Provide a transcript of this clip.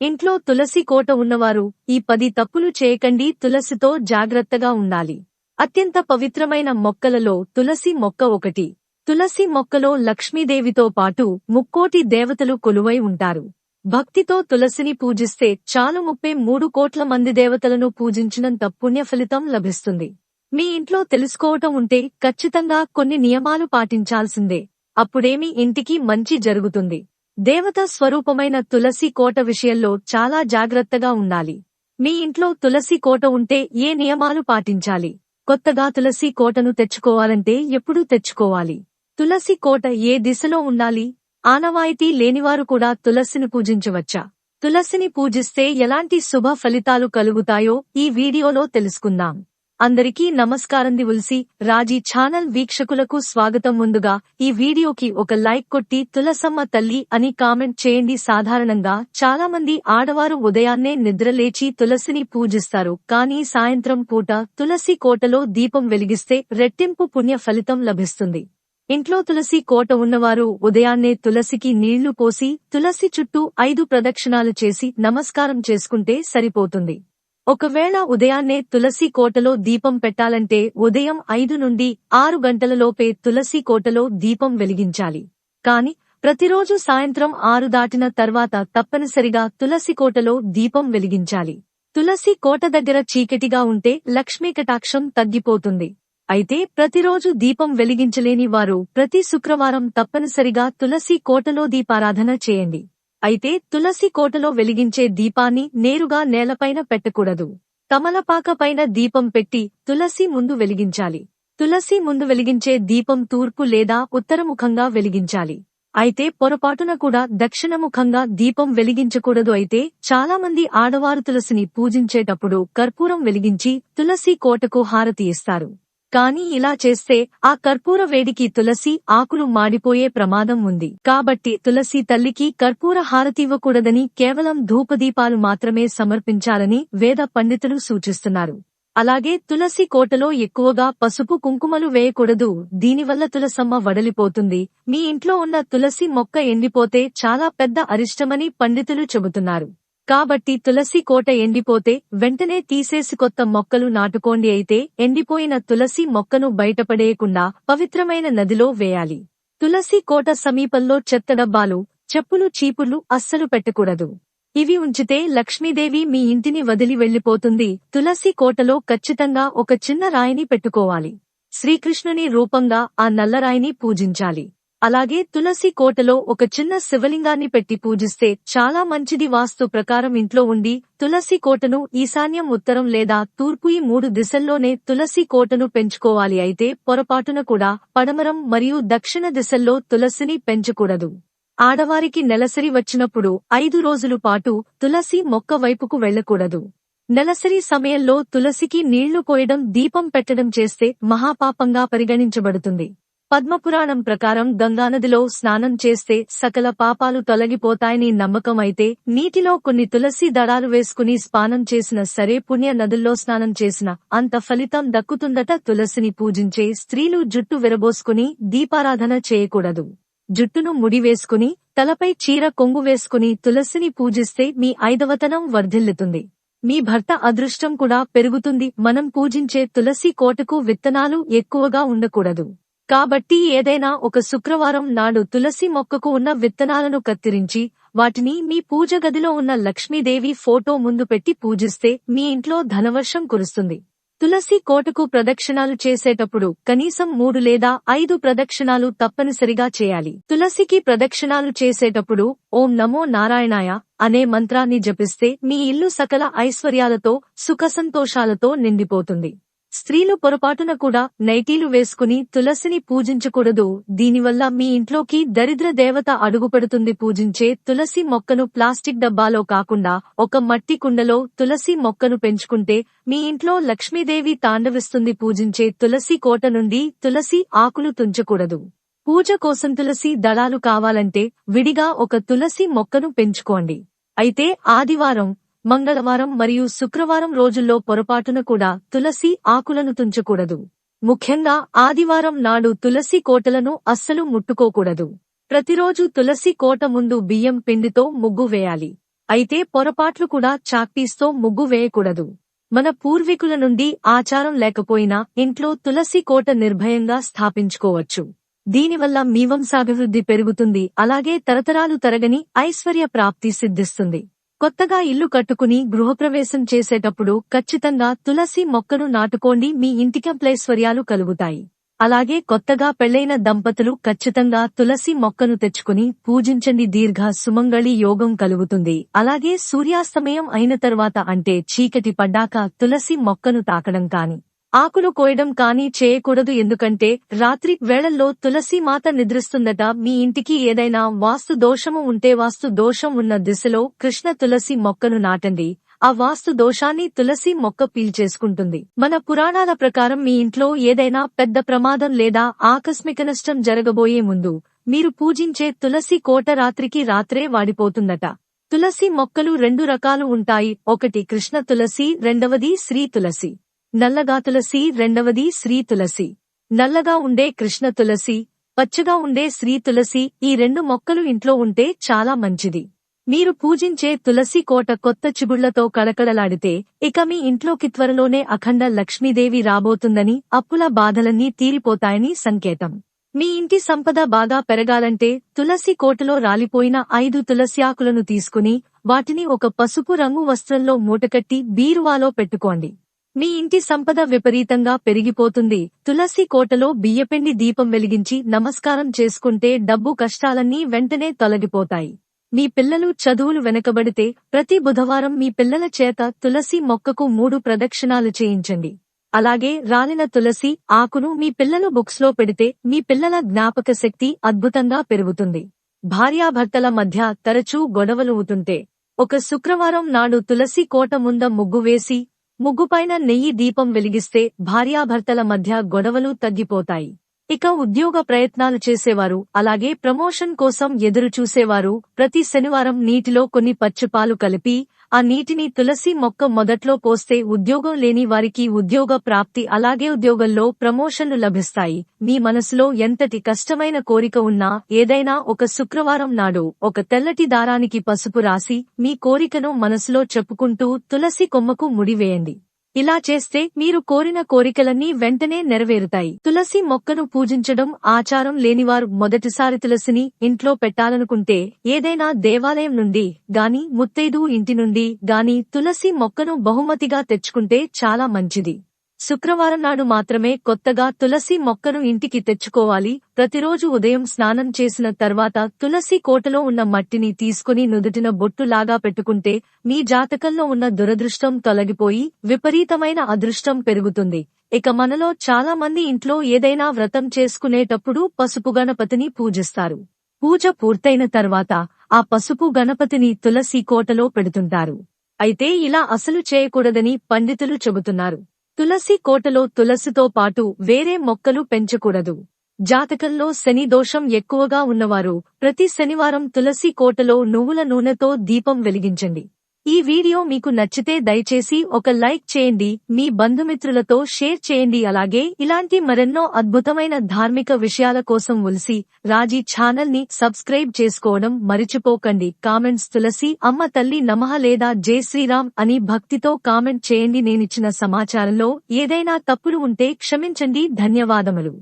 ఇంట్లో తులసి కోట ఉన్నవారు ఈ 10 తప్పులు చేయకండి. తులసితో జాగ్రత్తగా ఉండాలి. అత్యంత పవిత్రమైన మొక్కలలో తులసి మొక్క ఒకటి. తులసి మొక్కలో లక్ష్మీదేవితో పాటు ముక్కోటి దేవతలు కొలువై ఉంటారు. భక్తితో తులసిని పూజిస్తే చాలు 33 కోట్ల మంది దేవతలను పూజించినంత పుణ్య ఫలితం లభిస్తుంది. మీ ఇంట్లో తెలుసుకోవటం ఉంటే ఖచ్చితంగా కొన్ని నియమాలు పాటించాల్సిందే. అప్పుడేమి ఇంటికి మంచి జరుగుతుంది. దేవత స్వరూపమైన తులసి కోట విషయంలో చాలా జాగ్రత్తగా ఉండాలి. మీ ఇంట్లో తులసి కోట ఉంటే ఏ నియమాలు పాటించాలి? కొత్తగా తులసి కోటను తెచ్చుకోవాలంటే ఎప్పుడు తెచ్చుకోవాలి? తులసి కోట ఏ దిశలో ఉండాలి? ఆనవాయితీ లేనివారు కూడా తులసిని పూజించవచ్చా? తులసిని పూజిస్తే ఎలాంటి శుభ ఫలితాలు కలుగుతాయో ఈ వీడియోలో తెలుసుకుందాం. అందరికీ నమస్కారం. తులసి రాజీ ఛానల్ వీక్షకులకు స్వాగతం. ముందుగా ఈ వీడియోకి ఒక లైక్ కొట్టి తులసమ్మ తల్లి అని కామెంట్ చేయండి. సాధారణంగా చాలా మంది ఆడవారు ఉదయాన్నే నిద్రలేచి తులసిని పూజిస్తారు. కానీ సాయంత్రం పూట తులసి కోటలో దీపం వెలిగిస్తే రెట్టింపు పుణ్య ఫలితం లభిస్తుంది. ఇంట్లో తులసి కోట ఉన్నవారు ఉదయాన్నే తులసికి నీళ్లు పోసి తులసి చుట్టూ 5 ప్రదక్షిణాలు చేసి నమస్కారం చేసుకుంటే సరిపోతుంది. ఒకవేళ ఉదయాన్నే తులసి కోటలో దీపం పెట్టాలంటే ఉదయం 5 నుండి 6 గంటలలోపే తులసి కోటలో దీపం వెలిగించాలి. కాని ప్రతిరోజు సాయంత్రం 6 దాటిన తర్వాత తప్పనిసరిగా తులసి కోటలో దీపం వెలిగించాలి. తులసి కోట దగ్గర చీకటిగా ఉంటే లక్ష్మీ కటాక్షం తగ్గిపోతుంది. అయితే ప్రతిరోజు దీపం వెలిగించలేని వారు ప్రతి శుక్రవారం తప్పనిసరిగా తులసి కోటలో దీపారాధన చేయండి. అయితే తులసి కోటలో వెలిగించే దీపాన్ని నేరుగా నేలపైన పెట్టకూడదు. తమలపాక పైన దీపం పెట్టి తులసి ముందు వెలిగించాలి. తులసి ముందు వెలిగించే దీపం తూర్పు లేదా ఉత్తరముఖంగా వెలిగించాలి. అయితే పొరపాటున కూడా దక్షిణముఖంగా దీపం వెలిగించకూడదు. అయితే చాలా మంది ఆడవారు తులసిని పూజించేటప్పుడు కర్పూరం వెలిగించి తులసి కోటకు హారతి ఇస్తారు. కానీ ఇలా చేస్తే ఆ కర్పూర వేడికి తులసి ఆకులు మాడిపోయే ప్రమాదం ఉంది. కాబట్టి తులసి తల్లికి కర్పూర హారతి ఇవ్వకూడదని, కేవలం ధూపదీపాలు మాత్రమే సమర్పించాలని వేద పండితులు సూచిస్తున్నారు. అలాగే తులసి కోటలో ఎక్కువగా పసుపు కుంకుమలు వేయకూడదు. దీనివల్ల తులసమ్మ వడలిపోతుంది. మీ ఇంట్లో ఉన్న తులసి మొక్క ఎండిపోతే చాలా పెద్ద అరిష్టమని పండితులు చెబుతున్నారు. కాబట్టి తులసి కోట ఎండిపోతే వెంటనే తీసేసి కొత్త మొక్కలు నాటుకోండి. అయితే ఎండిపోయిన తులసి మొక్కను బయటపడేయకుండా పవిత్రమైన నదిలో వేయాలి. తులసి కోట సమీపంలో చెత్త డబ్బాలు, చెప్పులు, చీపుర్లు అస్సలు పెట్టకూడదు. ఇవి ఉంచితే లక్ష్మీదేవి మీ ఇంటిని వదిలి వెళ్లిపోతుంది. తులసి కోటలో ఖచ్చితంగా ఒక చిన్న రాయిని పెట్టుకోవాలి. శ్రీకృష్ణుని రూపంగా ఆ నల్లరాయిని పూజించాలి. అలాగే తులసి కోటలో ఒక చిన్న శివలింగాన్ని పెట్టి పూజిస్తే చాలా మంచిది. వాస్తు ప్రకారం ఇంట్లో ఉండి తులసి కోటను ఈశాన్యం, ఉత్తరం లేదా తూర్పు ఈ 3 దిశల్లోనే తులసి కోటను పెంచుకోవాలి. అయితే పొరపాటున కూడా పడమరం మరియు దక్షిణ దిశల్లో తులసిని పెంచకూడదు. ఆడవారికి నెలసరి వచ్చినప్పుడు 5 రోజుల పాటు తులసి మొక్క వైపుకు వెళ్లకూడదు. నెలసరి సమయంలో తులసికి నీళ్లు పోయడం, దీపం పెట్టడం చేస్తే మహాపాపంగా పరిగణించబడుతుంది. పద్మపురాణం ప్రకారం గంగానదిలో స్నానం చేస్తే సకల పాపాలు తొలగిపోతాయని నమ్మకం. అయితే నీటిలో కొన్ని తులసి దళాలు వేసుకుని స్నానం చేసినా సరే పుణ్య నదుల్లో స్నానం చేసిన అంత ఫలితం దక్కుతుందట. తులసిని పూజించే స్త్రీలు జుట్టు విరబోసుకుని దీపారాధన చేయకూడదు. జుట్టును ముడివేసుకుని తలపై చీర కొంగు వేసుకుని తులసిని పూజిస్తే మీ ఐదవతనం వర్ధిల్లుతుంది. మీ భర్త అదృష్టం కూడా పెరుగుతుంది. మనం పూజించే తులసి కోటకు విత్తనాలు ఎక్కువగా ఉండకూడదు. కాబట్టి ఏదైనా ఒక శుక్రవారం నాడు తులసి మొక్కకు ఉన్న విత్తనాలను కత్తిరించి వాటిని మీ పూజ గదిలో ఉన్న లక్ష్మీదేవి ఫోటో ముందు పెట్టి పూజిస్తే మీ ఇంట్లో ధనవర్షం కురుస్తుంది. తులసి కోటకు ప్రదక్షిణాలు చేసేటప్పుడు కనీసం 3 లేదా 5 ప్రదక్షిణాలు తప్పనిసరిగా చేయాలి. తులసికి ప్రదక్షిణాలు చేసేటప్పుడు ఓం నమో నారాయణాయ అనే మంత్రాన్ని జపిస్తే మీ ఇల్లు సకల ఐశ్వర్యాలతో, సుఖసంతోషాలతో నిండిపోతుంది. స్త్రీలు పొరపాటున కూడా నైటీలు వేసుకుని తులసిని పూజించకూడదు. దీనివల్ల మీ ఇంట్లోకి దరిద్ర దేవత అడుగుపెడుతుంది. పూజించే తులసి మొక్కను ప్లాస్టిక్ డబ్బాలో కాకుండా ఒక మట్టి కుండలో తులసి మొక్కను పెంచుకుంటే మీ ఇంట్లో లక్ష్మీదేవి తాండవిస్తుంది. పూజించే తులసి కోట నుండి తులసి ఆకులు తుంచకూడదు. పూజ కోసం తులసి దళాలు కావాలంటే విడిగా ఒక తులసి మొక్కను పెంచుకోండి. అయితే ఆదివారం, మంగళవారం మరియు శుక్రవారం రోజుల్లో పొరపాటున కూడా తులసి ఆకులను తుంచకూడదు. ముఖ్యంగా ఆదివారం నాడు తులసి కోటలను అస్సలు ముట్టుకోకూడదు. ప్రతిరోజు తులసి కోట ముందు బియ్యం పిండితో ముగ్గు వేయాలి. అయితే పొరపాట్లు కూడా చాక్పీస్తో ముగ్గు వేయకూడదు. మన పూర్వీకుల నుండి ఆచారం లేకపోయినా ఇంట్లో తులసి కోట నిర్భయంగా స్థాపించుకోవచ్చు. దీనివల్ల మీ వంశాభివృద్ధి పెరుగుతుంది, అలాగే తరతరాలు తరగని ఐశ్వర్య ప్రాప్తి సిద్ధిస్తుంది. కొత్తగా ఇల్లు కట్టుకుని గృహప్రవేశం చేసేటప్పుడు ఖచ్చితంగా తులసి మొక్కను నాటుకోండి, మీ ఇంటికైశ్వర్యాలు కలుగుతాయి. అలాగే కొత్తగా పెళ్లైన దంపతులు ఖచ్చితంగా తులసి మొక్కను తెచ్చుకుని పూజించండి, దీర్ఘ సుమంగళి యోగం కలుగుతుంది. అలాగే సూర్యాస్తమయం అయిన తరువాత అంటే చీకటి పడ్డాక తులసి మొక్కను తాకడం కాని, ఆకులు కోయడం కానీ చేయకూడదు. ఎందుకంటే రాత్రి వేళల్లో తులసి మాత నిద్రిస్తుందట. మీ ఇంటికి ఏదైనా వాస్తు దోషము ఉంటే వాస్తు దోషం ఉన్న దిశలో కృష్ణ తులసి మొక్కను నాటండి. ఆ వాస్తు దోషాన్ని తులసి మొక్క పీల్చేసుకుంటుంది. మన పురాణాల ప్రకారం మీ ఇంట్లో ఏదైనా పెద్ద ప్రమాదం లేదా ఆకస్మిక నష్టం జరగబోయే ముందు మీరు పూజించే తులసి కోట రాత్రికి రాత్రే వాడిపోతుందట. తులసి మొక్కలు 2 రకాలు ఉంటాయి. ఒకటి కృష్ణ తులసి, రెండవది శ్రీ తులసి. నల్లగా తులసి, రెండవది శ్రీ తులసి. నల్లగా ఉండే కృష్ణ తులసి, పచ్చగా ఉండే శ్రీ తులసి, ఈ 2 మొక్కలు ఇంట్లో ఉంటే చాలా మంచిది. మీరు పూజించే తులసి కోట కొత్త చిగుళ్లతో కళకళలాడితే ఇక మీ ఇంట్లోకి త్వరలోనే అఖండ లక్ష్మీదేవి రాబోతుందని, అప్పుల బాధలన్నీ తీరిపోతాయని సంకేతం. మీ ఇంటి సంపద బాగా పెరగాలంటే తులసి కోటలో రాలిపోయిన 5 తులసి ఆకులను తీసుకుని వాటిని ఒక పసుపు రంగు వస్త్రంలో మూటకట్టి బీరువాలో పెట్టుకోండి. మీ ఇంటి సంపద విపరీతంగా పెరిగిపోతుంది. తులసి కోటలో బియ్యపిండి దీపం వెలిగించి నమస్కారం చేసుకుంటే డబ్బు కష్టాలన్నీ వెంటనే తొలగిపోతాయి. మీ పిల్లలు చదువులు వెనకబడితే ప్రతి బుధవారం మీ పిల్లల చేత తులసి మొక్కకు 3 ప్రదక్షిణాలు చేయించండి. అలాగే రాలిన తులసి ఆకును మీ పిల్లలు బుక్స్లో పెడితే మీ పిల్లల జ్ఞాపక శక్తి అద్భుతంగా పెరుగుతుంది. భార్యాభర్తల మధ్య తరచూ గొడవలు అవుతుంటే ఒక శుక్రవారం నాడు తులసి కోట ముంద ముగ్గు వేసి ముగ్గుపైన నెయ్యి దీపం వెలిగిస్తే భార్యాభర్తల మధ్య గొడవలు తగ్గిపోతాయి. ఇక ఉద్యోగ ప్రయత్నాలు చేసేవారు, అలాగే ప్రమోషన్ కోసం ఎదురు చూసేవారు ప్రతి శనివారం నీటిలో కొన్ని పచ్చిపాలు కలిపి ఆ నీటిని తులసి మొక్క మొదట్లో పోస్తే ఉద్యోగం లేని వారికి ఉద్యోగ ప్రాప్తి, అలాగే ఉద్యోగంలో ప్రమోషన్లు లభిస్తాయి. మీ మనసులో ఎంతటి కష్టమైన కోరిక ఉన్నా ఏదైనా ఒక శుక్రవారం నాడు ఒక తెల్లటి దారానికి పసుపు రాసి మీ కోరికను మనసులో చెప్పుకుంటూ తులసి కొమ్మకు ముడివేయండి. ఇలా చేస్తే మీరు కోరిన కోరికలన్నీ వెంటనే నెరవేరుతాయి. తులసి మొక్కను పూజించడం ఆచారం లేనివారు మొదటిసారి తులసిని ఇంట్లో పెట్టాలనుకుంటే ఏదైనా దేవాలయం నుండి గాని, ముత్తైదు ఇంటి నుండి గాని తులసి మొక్కను బహుమతిగా తెచ్చుకుంటే చాలా మంచిది. శుక్రవారం నాడు మాత్రమే కొత్తగా తులసి మొక్కను ఇంటికి తెచ్చుకోవాలి. ప్రతిరోజు ఉదయం స్నానం చేసిన తర్వాత తులసి కోటలో ఉన్న మట్టిని తీసుకుని నుదుటిన బొట్టులాగా పెట్టుకుంటే మీ జాతకంలో ఉన్న దురదృష్టం తొలగిపోయి విపరీతమైన అదృష్టం పెరుగుతుంది. ఇక మనలో చాలా మంది ఇంట్లో ఏదైనా వ్రతం చేసుకునేటప్పుడు పసుపు గణపతిని పూజిస్తారు. పూజ పూర్తయిన తర్వాత ఆ పసుపు గణపతిని తులసి కోటలో పెడుతుంటారు. అయితే ఇలా అసలు చేయకూడదని పండితులు చెబుతున్నారు. తులసి కోటలో తులసితో పాటు వేరే మొక్కలు పెంచకూడదు. జాతకంలో శని దోషం ఎక్కువగా ఉన్నవారు ప్రతి శనివారం తులసి కోటలో నువ్వుల నూనెతో దీపం వెలిగించండి. ఈ వీడియో మీకు నచ్చితే దయచేసి ఒక లైక్ చేయండి, మీ బంధుమిత్రులతో షేర్ చేయండి. అలాగే ఇలాంటి మరెన్నో అద్భుతమైన ధార్మిక విషయాల కోసం ఉల్సి రాజీ ఛానల్ ని సబ్స్క్రైబ్ చేసుకోవడం మరిచిపోకండి. కామెంట్స్ తులసి అమ్మ తల్లి నమః లేదా జై శ్రీరామ్ అని భక్తితో కామెంట్ చేయండి. నేనిచ్చిన సమాచారంలో ఏదైనా తప్పులు ఉంటే క్షమించండి. ధన్యవాదములు.